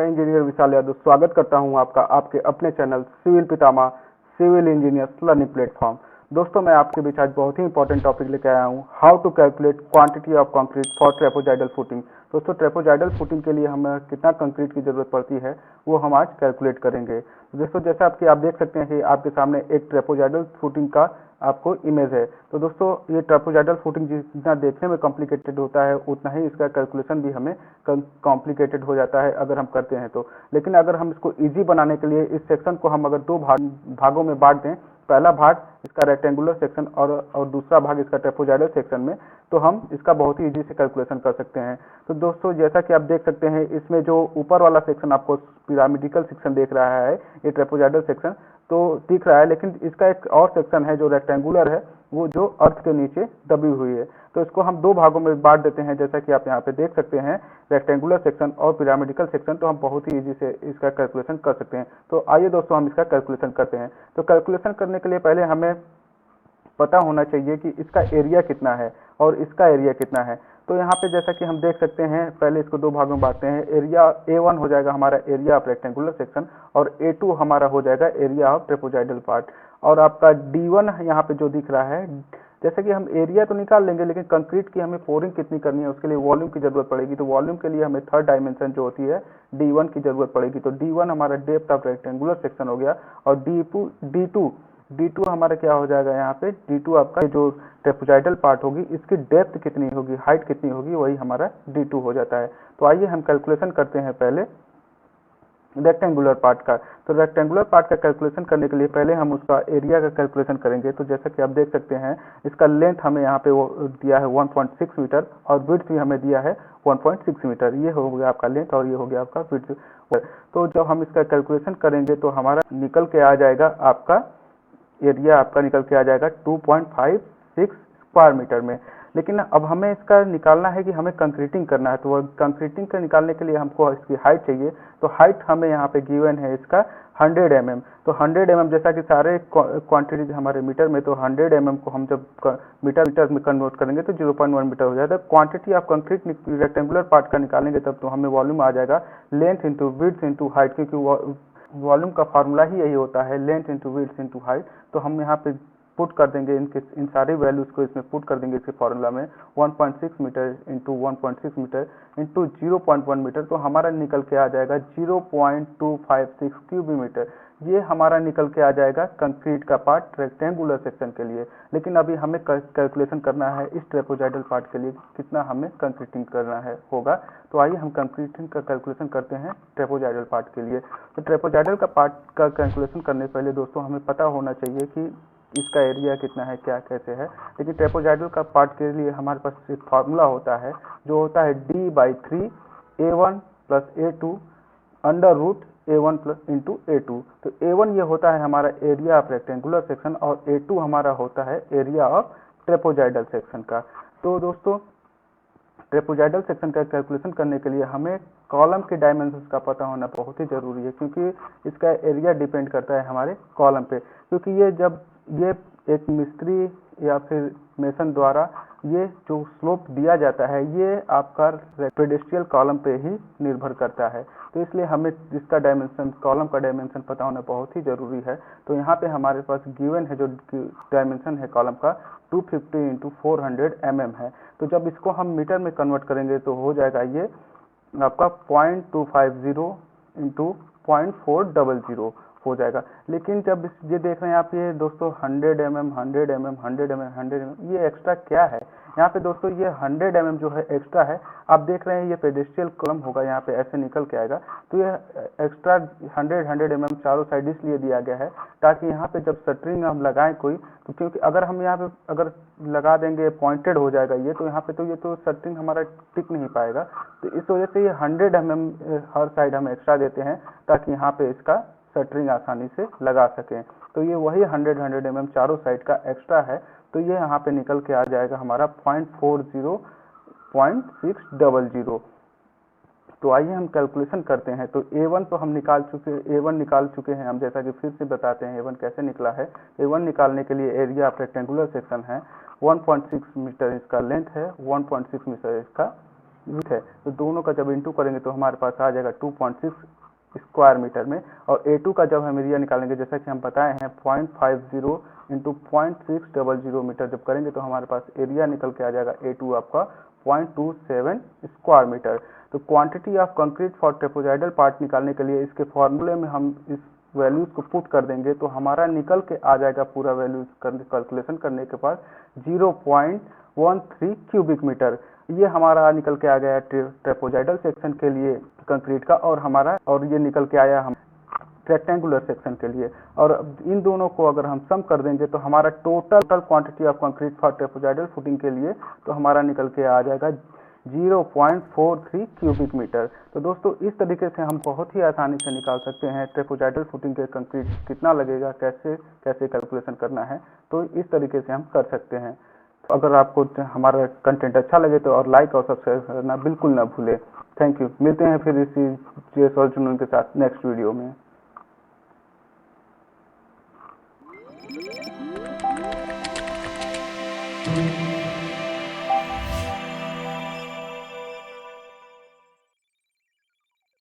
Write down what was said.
Engineer विशाल यादव स्वागत करता हूं आपका आपके अपने चैनल सिविल पितामह सिविल इंजीनियर्स लर्निंग प्लेटफॉर्म। दोस्तों, मैं आपके बीच आज बहुत ही इंपॉर्टेंट टॉपिक लेकर आया हूं, how to calculate quantity of concrete for trapezoidal footing. दोस्तों, ट्रेपोजाइडल फुटिंग के लिए हमें कितना कंक्रीट की जरूरत पड़ती है वो हम आज कैलकुलेट करेंगे। दोस्तों, जैसा आप देख सकते हैं कि आपके सामने एक ट्रेपोजाइडल फुटिंग का आपको इमेज है। तो दोस्तों, ये ट्रेपोजाइडल फुटिंग जितना देखने में कॉम्प्लिकेटेड होता है उतना ही इसका कैलकुलेशन भी हमें कॉम्प्लिकेटेड हो जाता है अगर हम करते हैं तो। लेकिन अगर हम इसको इजी बनाने के लिए इस सेक्शन को हम अगर दो भागों में बांट दें, पहला भाग इसका रेक्टेंगुलर सेक्शन और दूसरा भाग इसका ट्रेपोजाइडल सेक्शन में, तो हम इसका बहुत ही इजी से कैलकुलेशन कर सकते हैं। तो दोस्तों, जैसा कि आप देख सकते हैं, इसमें जो ऊपर वाला सेक्शन आपको पिरामिडिकल सेक्शन देख रहा है, ये ट्रेपोजाइडल सेक्शन तो दिख रहा है, लेकिन इसका एक और सेक्शन है जो रेक्टेंगुलर है, वो जो अर्थ के नीचे दबी हुई है। तो इसको हम दो भागों में बांट देते हैं, जैसा कि आप यहाँ पे देख सकते हैं, रेक्टेंगुलर सेक्शन और पिरामिडिकल सेक्शन। तो हम बहुत ही इजी से इसका कैलकुलेशन कर सकते हैं। तो आइए दोस्तों, हम इसका कैलकुलेशन करते हैं। तो कैलकुलेशन करने के लिए पहले हमें पता होना चाहिए कि इसका एरिया कितना है और इसका एरिया कितना है। तो यहाँ पे जैसा कि हम देख सकते हैं, पहले इसको दो भागों में बांटते हैं। एरिया A1 हो जाएगा हमारा एरिया ऑफ रेक्टेंगुलर सेक्शन और A2 हमारा हो जाएगा एरिया ऑफ ट्रेपोजाइडल पार्ट। और आपका D1 यहाँ पे जो दिख रहा है, जैसे कि हम एरिया तो निकाल लेंगे, लेकिन कंक्रीट की हमें पोरिंग कितनी करनी है उसके लिए वॉल्यूम की जरूरत पड़ेगी। तो वॉल्यूम के लिए हमें थर्ड डायमेंशन जो होती है D1 की जरूरत पड़ेगी। तो D1 हमारा डेप्थ ऑफ रेक्टेंगुलर सेक्शन हो गया और D2 हमारा क्या हो जाएगा, यहाँ पे D2 आपका जो ट्रेपोजाइडल पार्ट होगी इसकी डेप्थ कितनी होगी, हाइट कितनी होगी, वही हमारा D2 हो जाता है। तो आइए हम कैलकुलेशन करते हैं पहले रेक्टेंगुलर पार्ट का। तो रेक्टेंगुलर पार्ट का कैलकुलेशन करने के लिए पहले हम उसका एरिया का कैलकुलेशन करेंगे। तो जैसा कि आप देख सकते हैं, इसका लेंथ हमें यहाँ पे वो दिया है 1.6 मीटर और विड्थ भी हमें दिया है 1.6 मीटर। ये हो गया आपका लेंथ और ये हो गया आपका विड्थ। तो जब हम इसका कैलकुलेशन करेंगे तो हमारा निकल के आ जाएगा, आपका एरिया आपका निकल के आ जाएगा 2.56 स्क्वायर मीटर में। लेकिन अब हमें इसका निकालना है कि हमें कंक्रीटिंग करना है। तो वह कंक्रीटिंग का निकालने के लिए हमको इसकी हाइट चाहिए। तो हाइट हमें यहाँ पे गिवन है इसका 100 mm। तो 100 mm जैसा कि सारे क्वांटिटीज हमारे मीटर में, तो 100 mm को हम जब मीटर में कन्वर्ट करेंगे तो 0.1 मीटर हो जाएगा। Quantity of concrete rectangular part का निकालेंगे तब तो हमें वॉल्यूम आ जाएगा length into width into height, क्योंकि वॉल्यूम का फार्मूला ही यही होता है, length into width into height. तो हम यहाँ पे पुट कर देंगे इन सारे वैल्यूज को इसमें पुट कर देंगे इसके फार्मूला में। 1.6 metre into 1.6 metre into 0.1 metre, तो हमारा निकल के आ जाएगा 0.256 क्यूबिक मीटर। ये हमारा निकल के आ जाएगा कंक्रीट का पार्ट रेक्टेंगुलर सेक्शन के लिए। लेकिन अभी हमें कैलकुलेशन करना है इस ट्रेपोजाइडल पार्ट के लिए कितना हमें कंक्रीटिंग करना है होगा। तो आइए हम कंक्रीटिंग का कैलकुलेशन करते हैं ट्रेपोजाइडल पार्ट के लिए। तो ट्रेपोजाइडल का पार्ट का कैलकुलेशन करने से पहले दोस्तों हमें पता होना चाहिए कि इसका एरिया कितना है, क्या कैसे है। लेकिन ट्रेपोजाइडल का पार्ट के लिए हमारे पास एक फार्मूला होता है जो होता है D/3 A1 plus A2 under root A1 plus into A2। तो A1 ये होता है हमारा एरिया ऑफ रेक्टेंगुलर सेक्शन और A2 हमारा होता है एरिया ऑफ ट्रेपोजाइडल सेक्शन का। तो दोस्तों, ट्रेपोजाइडल सेक्शन का कैलकुलेशन करने के लिए हमें कॉलम के डायमेंशंस का पता होना बहुत ही जरूरी है, क्योंकि इसका एरिया डिपेंड करता है हमारे कॉलम पे। क्योंकि ये एक मिस्त्री या फिर मेसन द्वारा ये जो स्लोप दिया जाता है ये आपका पेडेस्ट्रियल कॉलम पे ही निर्भर करता है। तो इसलिए हमें इसका डायमेंशन, कॉलम का डायमेंशन पता होना बहुत ही जरूरी है। तो यहाँ पे हमारे पास गिवन है जो डायमेंशन है कॉलम का 250 इंटू 400 mm है। तो जब इसको हम मीटर में कन्वर्ट करेंगे तो हो जाएगा ये आपका 0.250 इंटू 0.400 हो जाएगा। लेकिन जब ये देख रहे हैं आप ये दोस्तों 100 mm 100 mm 100 mm 100 mm, ये एक्स्ट्रा क्या है यहाँ पे दोस्तों? ये 100 mm जो है एक्स्ट्रा है। आप देख रहे हैं ये पेडेस्ट्रियल कॉलम होगा, यहाँ पे ऐसे निकल के आएगा। तो ये एक्स्ट्रा 100 mm चारों साइड इसलिए दिया गया है ताकि यहाँ पे जब शटरिंग हम लगाएं कोई, तो क्योंकि अगर हम यहाँ पे अगर लगा देंगे पॉइंटेड हो जाएगा ये, तो यहाँ पे तो ये तो शटरिंग हमारा टिक नहीं पाएगा। तो इस वजह से ये 100 mm हर साइड हम एक्स्ट्रा देते हैं ताकि यहाँ पे इसका शटरिंग आसानी से लगा सकें। तो ये वही 100 mm चारों साइड का एक्स्ट्रा है। तो ये यहाँ पे निकल के आ जाएगा हमारा 0.40.600। तो आइए हम कैलकुलेशन करते हैं। तो A1 तो हम निकाल चुके हैं हम, जैसा कि फिर से बताते हैं A1 कैसे निकला है। A1 निकालने के लिए एरिया रेक्टेंगुलर सेक्शन है 1.6 मीटर इसका लेंथ है, 1.6 मीटर इसका विथ है, तो दोनों का जब इंटू करेंगे तो हमारे पास आ जाएगा 2.6 स्क्वायर मीटर में। और A2 का जब हम एरिया निकालेंगे, जैसा कि हम बताए हैं 0.50 इंटू 0.600 मीटर जब करेंगे तो हमारे पास एरिया निकल के आ जाएगा A2 आपका 0.27 स्क्वायर मीटर। तो quantity of concrete for trapezoidal part निकालने के लिए इसके फॉर्मूले में हम इस वैल्यूज को पुट कर देंगे तो हमारा निकल के आ जाएगा पूरा वैल्यूज कैलकुलेशन करने के बाद 0.13 क्यूबिक मीटर। ये हमारा निकल के आ गया ट्रेपेजॉइडल सेक्शन के लिए कंक्रीट का, और ये निकल के आया हम रेक्टेंगुलर सेक्शन के लिए। और इन दोनों को अगर हम सम कर देंगे तो हमारा total quantity of concrete for trapezoidal footing के लिए तो हमारा निकल के आ जाएगा 0.43 क्यूबिक मीटर। तो दोस्तों इस तरीके से हम बहुत ही आसानी से निकाल सकते हैं ट्रेपेजॉइडल फुटिंग के कंक्रीट कितना लगेगा, कैसे कैसे कैलकुलेशन करना है, तो इस तरीके से हम कर सकते हैं। तो अगर आपको हमारा कंटेंट अच्छा लगे तो और लाइक और सब्सक्राइब करना बिल्कुल ना भूलें। Thank you. मिलते हैं फिर इसी JSOLVE चैनल के साथ नेक्स्ट वीडियो में।